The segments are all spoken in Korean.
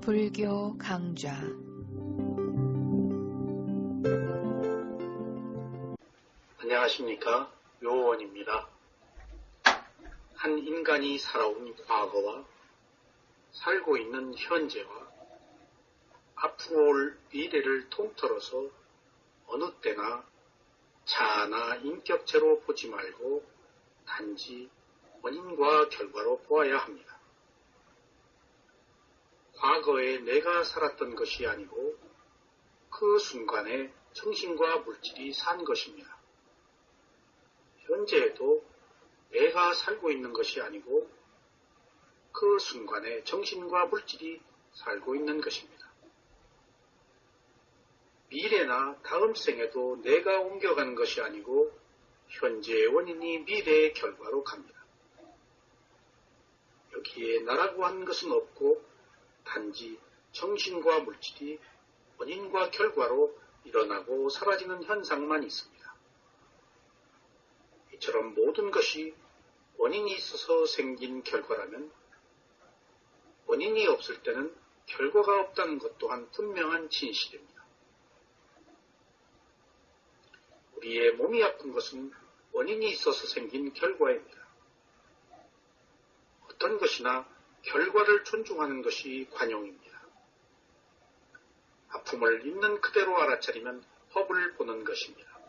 불교 강좌 안녕하십니까, 요원입니다. 한 인간이 살아온 과거와 살고 있는 현재와 앞으로 올 미래를 통틀어서 어느 때나 자아나 인격체로 보지 말고 단지 원인과 결과로 보아야 합니다. 과거에 내가 살았던 것이 아니고 그 순간에 정신과 물질이 산 것입니다. 현재에도 내가 살고 있는 것이 아니고 그 순간에 정신과 물질이 살고 있는 것입니다. 미래나 다음 생에도 내가 옮겨가는 것이 아니고 현재의 원인이 미래의 결과로 갑니다. 여기에 나라고 하는 것은 없고 단지 정신과 물질이 원인과 결과로 일어나고 사라지는 현상만 있습니다. 이처럼 모든 것이 원인이 있어서 생긴 결과라면 원인이 없을 때는 결과가 없다는 것 또한 분명한 진실입니다. 우리의 몸이 아픈 것은 원인이 있어서 생긴 결과입니다. 어떤 것이나 결과를 존중하는 것이 관용입니다. 아픔을 있는 그대로 알아차리면 법을 보는 것입니다.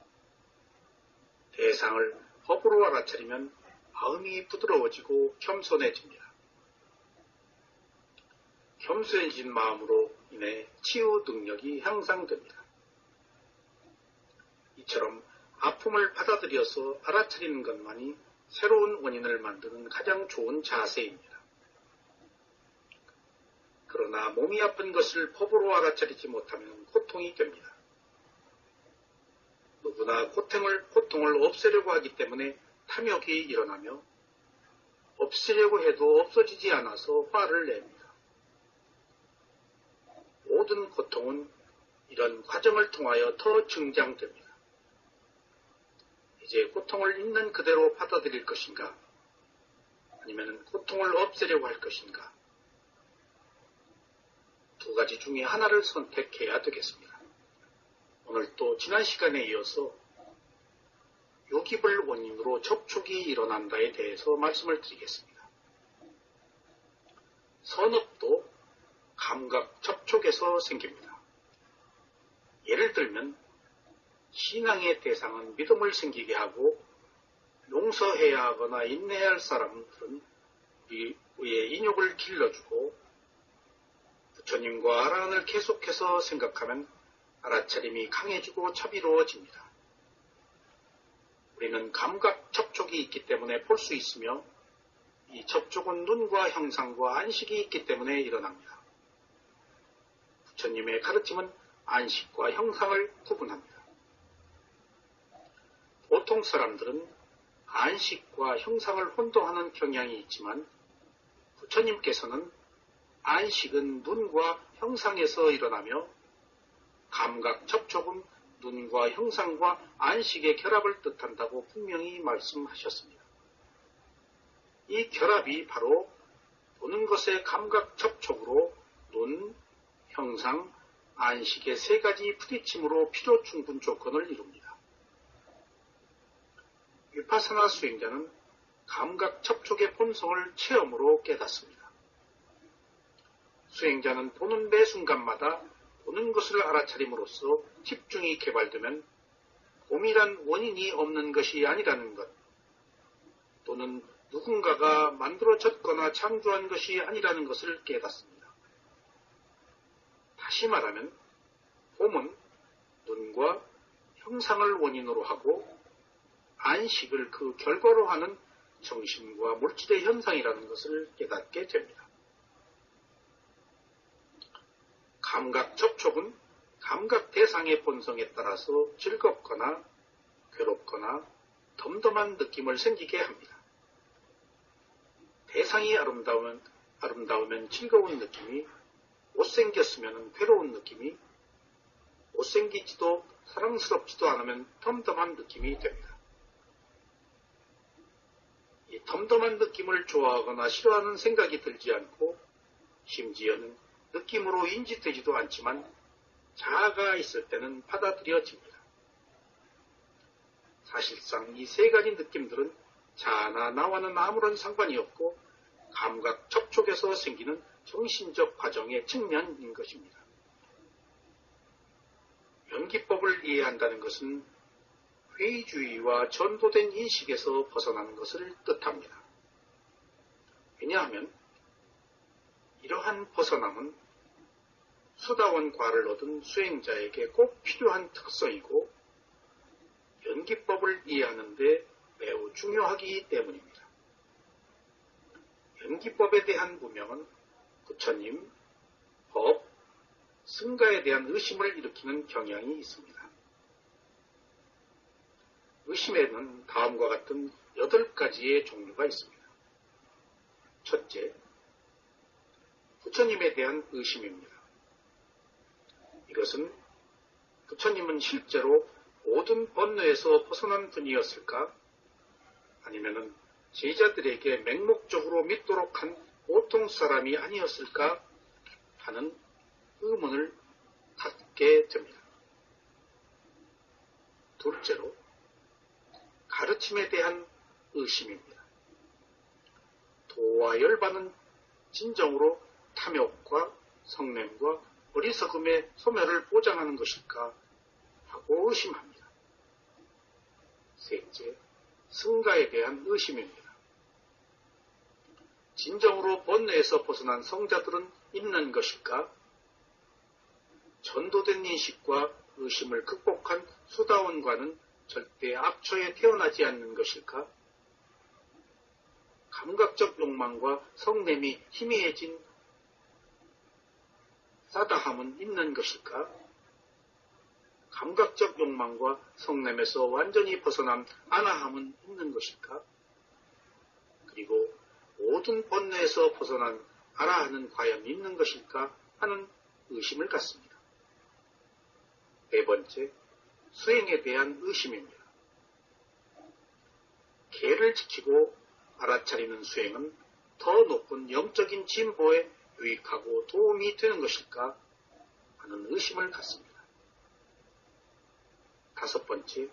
대상을 법으로 알아차리면 마음이 부드러워지고 겸손해집니다. 겸손해진 마음으로 인해 치유 능력이 향상됩니다. 이처럼 아픔을 받아들여서 알아차리는 것만이 새로운 원인을 만드는 가장 좋은 자세입니다. 그러나 몸이 아픈 것을 법으로 알아차리지 못하면 고통이 됩니다. 누구나 고통을 없애려고 하기 때문에 탐욕이 일어나며 없애려고 해도 없어지지 않아서 화를 냅니다. 모든 고통은 이런 과정을 통하여 더 증장됩니다. 이제 고통을 있는 그대로 받아들일 것인가? 아니면 고통을 없애려고 할 것인가? 두 가지 중에 하나를 선택해야 되겠습니다. 오늘 또 지난 시간에 이어서 요기불 원인으로 접촉이 일어난다에 대해서 말씀을 드리겠습니다. 선업도 감각 접촉에서 생깁니다. 예를 들면 신앙의 대상은 믿음을 생기게 하고 용서해야 하거나 인내해야 할 사람들은 우리의 인욕을 길러주고 부처님과 아라한을 계속해서 생각하면 알아차림이 강해지고 자비로워집니다. 우리는 감각 접촉이 있기 때문에 볼 수 있으며 이 접촉은 눈과 형상과 안식이 있기 때문에 일어납니다. 부처님의 가르침은 안식과 형상을 구분합니다. 보통 사람들은 안식과 형상을 혼동하는 경향이 있지만 부처님께서는 안식은 눈과 형상에서 일어나며 감각 접촉은 눈과 형상과 안식의 결합을 뜻한다고 분명히 말씀하셨습니다. 이 결합이 바로 보는 것의 감각 접촉으로 눈, 형상, 안식의 세 가지 부딪힘으로 필요 충분 조건을 이룹니다. 위파사나 수행자는 감각 접촉의 본성을 체험으로 깨닫습니다. 수행자는 보는 매 순간마다 보는 것을 알아차림으로써 집중이 개발되면 곰이란 원인이 없는 것이 아니라는 것, 또는 누군가가 만들어졌거나 창조한 것이 아니라는 것을 깨닫습니다. 다시 말하면 곰은 눈과 형상을 원인으로 하고 안식을 그 결과로 하는 정신과 물질의 현상이라는 것을 깨닫게 됩니다. 감각 접촉은 감각 대상의 본성에 따라서 즐겁거나 괴롭거나 덤덤한 느낌을 생기게 합니다. 대상이 아름다우면 즐거운 느낌이, 못생겼으면 괴로운 느낌이, 못생기지도 사랑스럽지도 않으면 덤덤한 느낌이 됩니다. 이 덤덤한 느낌을 좋아하거나 싫어하는 생각이 들지 않고 심지어는 느낌으로 인지되지도 않지만 자아가 있을 때는 받아들여집니다. 사실상 이 세 가지 느낌들은 자아나 나와는 아무런 상관이 없고 감각 접촉에서 생기는 정신적 과정의 측면인 것입니다. 연기법을 이해한다는 것은 회의주의와 전도된 인식에서 벗어나는 것을 뜻합니다. 왜냐하면 이러한 벗어남은 수다원 과를 얻은 수행자에게 꼭 필요한 특성이고 연기법을 이해하는 데 매우 중요하기 때문입니다. 연기법에 대한 무명은 부처님, 법, 승가에 대한 의심을 일으키는 경향이 있습니다. 의심에는 다음과 같은 8가지의 종류가 있습니다. 첫째, 부처님에 대한 의심입니다. 이것은 부처님은 실제로 모든 번뇌에서 벗어난 분이었을까? 아니면 제자들에게 맹목적으로 믿도록 한 보통 사람이 아니었을까? 하는 의문을 갖게 됩니다. 둘째로, 가르침에 대한 의심입니다. 도와 열반은 진정으로 탐욕과 성냄과 어리석음의 소멸을 보장하는 것일까 하고 의심합니다. 셋째, 승가에 대한 의심입니다. 진정으로 번뇌에서 벗어난 성자들은 있는 것일까? 전도된 인식과 의심을 극복한 수다원과는 절대 앞처에 태어나지 않는 것일까? 감각적 욕망과 성냄이 희미해진 사다함은 있는 것일까? 감각적 욕망과 성냄에서 완전히 벗어난 아나함은 있는 것일까? 그리고 모든 번뇌에서 벗어난 아라한은 과연 있는 것일까 하는 의심을 갖습니다. 네 번째, 수행에 대한 의심입니다. 계를 지키고 알아차리는 수행은 더 높은 영적인 진보에 유익하고 도움이 되는 것일까 하는 의심을 갖습니다. 다섯 번째,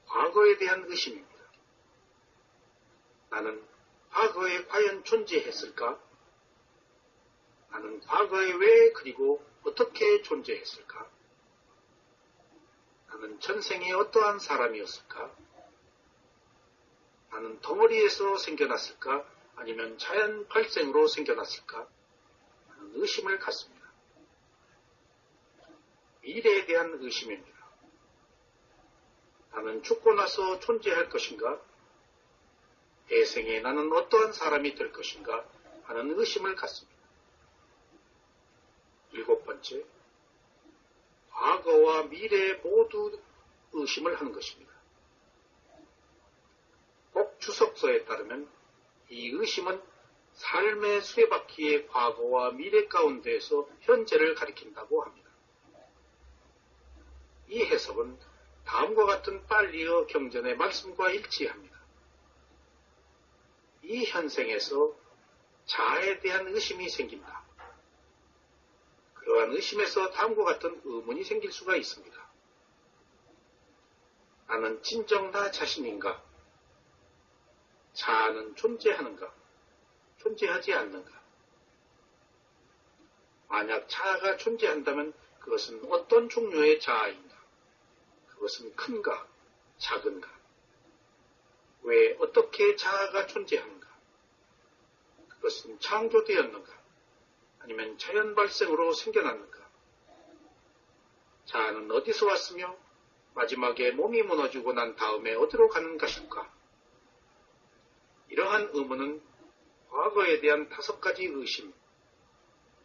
과거에 대한 의심입니다. 나는 과거에 과연 존재했을까? 나는 과거에 왜 그리고 어떻게 존재했을까? 나는 전생에 어떠한 사람이었을까? 나는 덩어리에서 생겨났을까? 아니면 자연 발생으로 생겨났을까? 하는 의심을 갖습니다. 미래에 대한 의심입니다. 나는 죽고 나서 존재할 것인가? 대생에 나는 어떠한 사람이 될 것인가? 하는 의심을 갖습니다. 일곱 번째, 과거와 미래 모두 의심을 하는 것입니다. 꼭 주석서에 따르면 이 의심은 삶의 수레바퀴의 과거와 미래 가운데에서 현재를 가리킨다고 합니다. 이 해석은 다음과 같은 빨리어 경전의 말씀과 일치합니다. 이 현생에서 자아에 대한 의심이 생긴다. 그러한 의심에서 다음과 같은 의문이 생길 수가 있습니다. 나는 진정 나 자신인가? 자아는 존재하는가? 존재하지 않는가? 만약 자아가 존재한다면 그것은 어떤 종류의 자아인가? 그것은 큰가? 작은가? 왜 어떻게 자아가 존재하는가? 그것은 창조되었는가? 아니면 자연 발생으로 생겨났는가? 자아는 어디서 왔으며 마지막에 몸이 무너지고 난 다음에 어디로 가는 것일까? 이러한 의문은 과거에 대한 5가지 의심,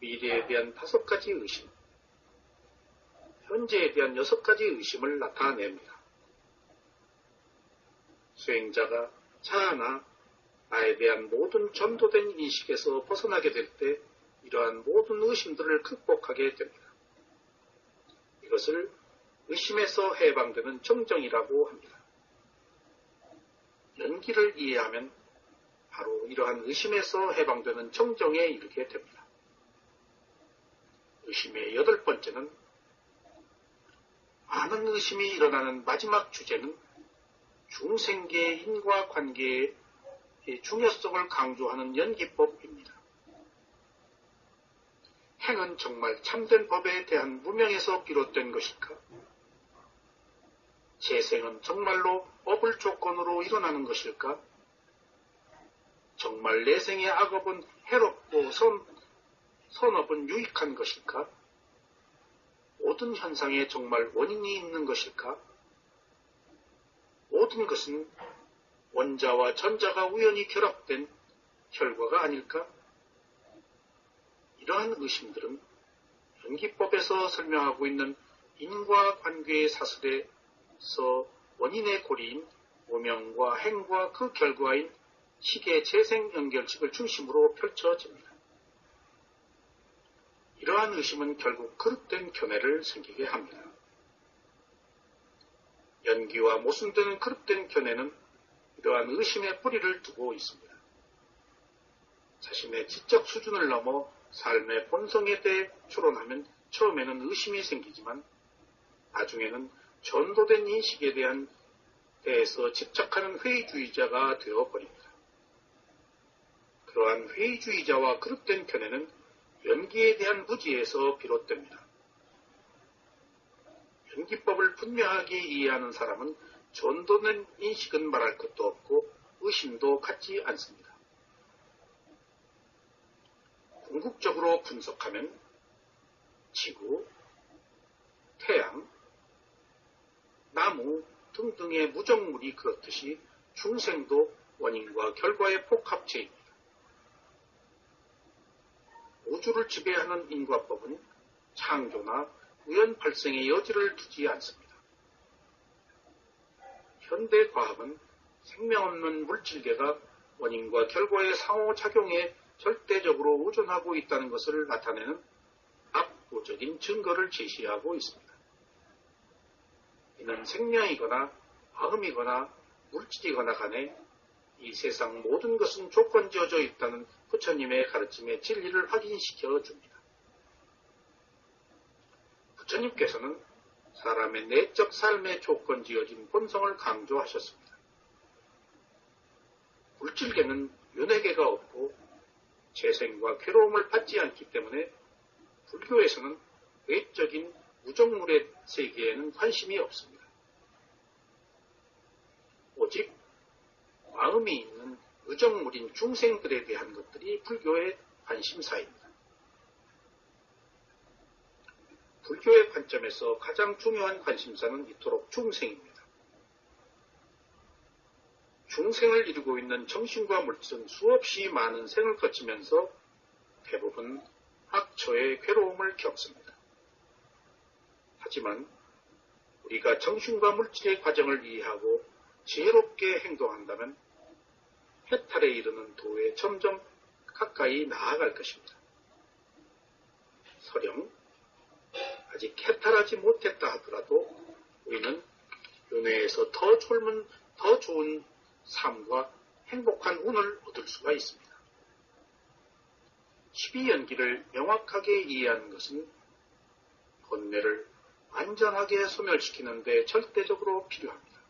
미래에 대한 5가지 의심, 현재에 대한 6가지 의심을 나타냅니다. 수행자가 자아나 나에 대한 모든 전도된 인식에서 벗어나게 될 때 이러한 모든 의심들을 극복하게 됩니다. 이것을 의심에서 해방되는 정정이라고 합니다. 연기를 이해하면 바로 이러한 의심에서 해방되는 정정에 이르게 됩니다. 의심의 8번째는 많은 의심이 일어나는 마지막 주제는 중생계의 인과관계의 중요성을 강조하는 연기법입니다. 행은 정말 참된 법에 대한 무명에서 비롯된 것일까? 재생은 정말로 업을 조건으로 일어나는 것일까? 정말 내생의 악업은 해롭고 선업은 유익한 것일까? 모든 현상에 정말 원인이 있는 것일까? 모든 것은 원자와 전자가 우연히 결합된 결과가 아닐까? 이러한 의심들은 연기법에서 설명하고 있는 인과관계의 사슬에서 원인의 고리인 무명과 행과 그 결과인 식의 재생연결식을 중심으로 펼쳐집니다. 이러한 의심은 결국 그릇된 견해를 생기게 합니다. 연기와 모순되는 그릇된 견해는 이러한 의심의 뿌리를 두고 있습니다. 자신의 지적 수준을 넘어 삶의 본성에 대해 추론하면 처음에는 의심이 생기지만 나중에는 전도된 인식에 대해서 집착하는 회의주의자가 되어버립니다. 그러한 회의주의자와 그릇된 견해는 연기에 대한 무지에서 비롯됩니다. 연기법을 분명하게 이해하는 사람은 전도된 인식은 말할 것도 없고 의심도 갖지 않습니다. 궁극적으로 분석하면 지구, 태양, 나무 등등의 무정물이 그렇듯이 중생도 원인과 결과의 복합체입니다. 우주를 지배하는 인과법은 창조나 우연 발생의 여지를 두지 않습니다. 현대 과학은 생명 없는 물질계가 원인과 결과의 상호작용에 절대적으로 의존하고 있다는 것을 나타내는 압구적인 증거를 제시하고 있습니다. 이는 생명이거나 마음이거나 물질이거나 간에 이 세상 모든 것은 조건지어져 있다는 부처님의 가르침의 진리를 확인시켜 줍니다. 부처님께서는 사람의 내적 삶에 조건지어진 본성을 강조하셨습니다. 물질계는 윤회계가 없고 재생과 괴로움을 받지 않기 때문에 불교에서는 외적인 무정물의 세계에는 관심이 없습니다. 오직 마음이 있는 의정물인 중생들에 대한 것들이 불교의 관심사입니다. 불교의 관점에서 가장 중요한 관심사는 이토록 중생입니다. 중생을 이루고 있는 정신과 물질은 수없이 많은 생을 거치면서 대부분 악초의 괴로움을 겪습니다. 하지만 우리가 정신과 물질의 과정을 이해하고 지혜롭게 행동한다면 해탈에 이르는 도에 점점 가까이 나아갈 것입니다. 설령 아직 해탈하지 못했다 하더라도 우리는 윤회에서 더 좋은 삶과 행복한 운을 얻을 수가 있습니다. 12연기를 명확하게 이해하는 것은 번뇌를 완전하게 소멸시키는 데 절대적으로 필요합니다.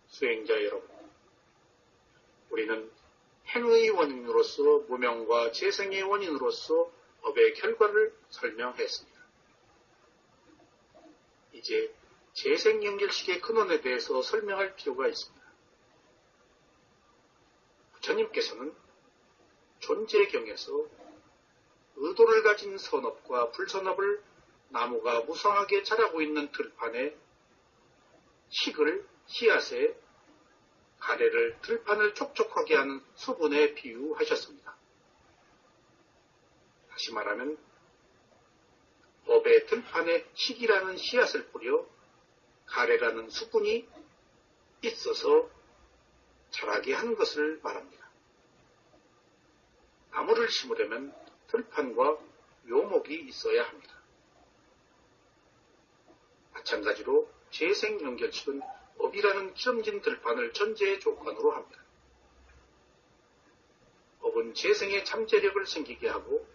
수행자 여러분, 우리는 행의 원인으로서 무명과 재생의 원인으로서 업의 결과를 설명했습니다. 이제 재생연결식의 근원에 대해서 설명할 필요가 있습니다. 부처님께서는 존재경에서 의도를 가진 선업과 불선업을 나무가 무성하게 자라고 있는 들판에 식을 씨앗에 가래를 들판을 촉촉하게 하는 수분에 비유하셨습니다. 다시 말하면 법의 들판에 식이라는 씨앗을 뿌려 가래라는 수분이 있어서 자라게 하는 것을 말합니다. 나무를 심으려면 들판과 묘목이 있어야 합니다. 마찬가지로 재생연결식은 업이라는 기름진 들판을 전제 조건으로 합니다. 업은 재생의 잠재력을 생기게 하고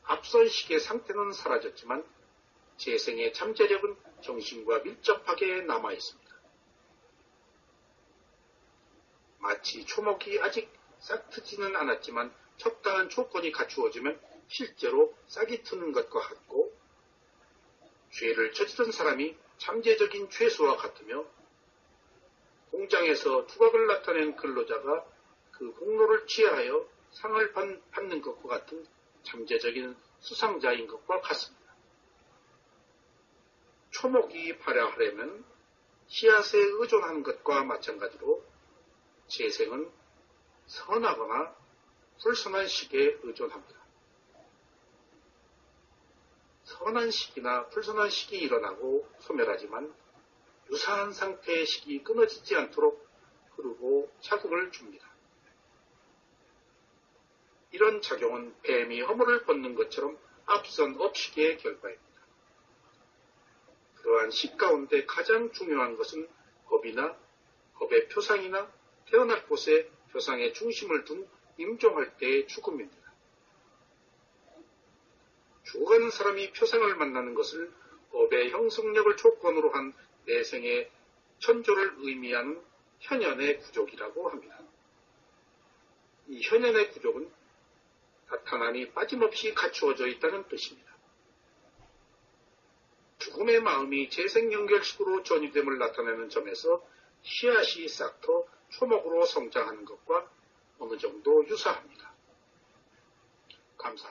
앞선 시기의 상태는 사라졌지만 재생의 잠재력은 정신과 밀접하게 남아있습니다. 마치 초목이 아직 싹 트지는 않았지만 적당한 조건이 갖추어지면 실제로 싹이 트는 것과 같고, 죄를 저지른 사람이 잠재적인 죄수와 같으며, 공장에서 두각을 나타낸 근로자가 그 공로를 취하여 상을 받는 것과 같은 잠재적인 수상자인 것과 같습니다. 초목이 발효하려면 씨앗에 의존하는 것과 마찬가지로 재생은 선하거나 불선한 시기에 의존합니다. 선한 시기나 불선한 시기 일어나고 소멸하지만 유사한 상태의 시기 끊어지지 않도록 흐르고 자극을 줍니다. 이런 작용은 뱀이 허물을 벗는 것처럼 앞선 업시기의 결과입니다. 그러한 식 가운데 가장 중요한 것은 법이나 법의 표상이나 태어날 곳에 표상의 중심을 둔 임종할 때의 죽음입니다. 죽어가는 사람이 표상을 만나는 것을 법의 형성력을 조건으로 한 내생의 천조를 의미하는 현현의 구족이라고 합니다. 이 현현의 구족은 나타남이 빠짐없이 갖추어져 있다는 뜻입니다. 죽음의 마음이 재생연결식으로 전이됨을 나타내는 점에서 씨앗이 싹터 초목으로 성장하는 것과 어느 정도 유사합니다. 감사합니다.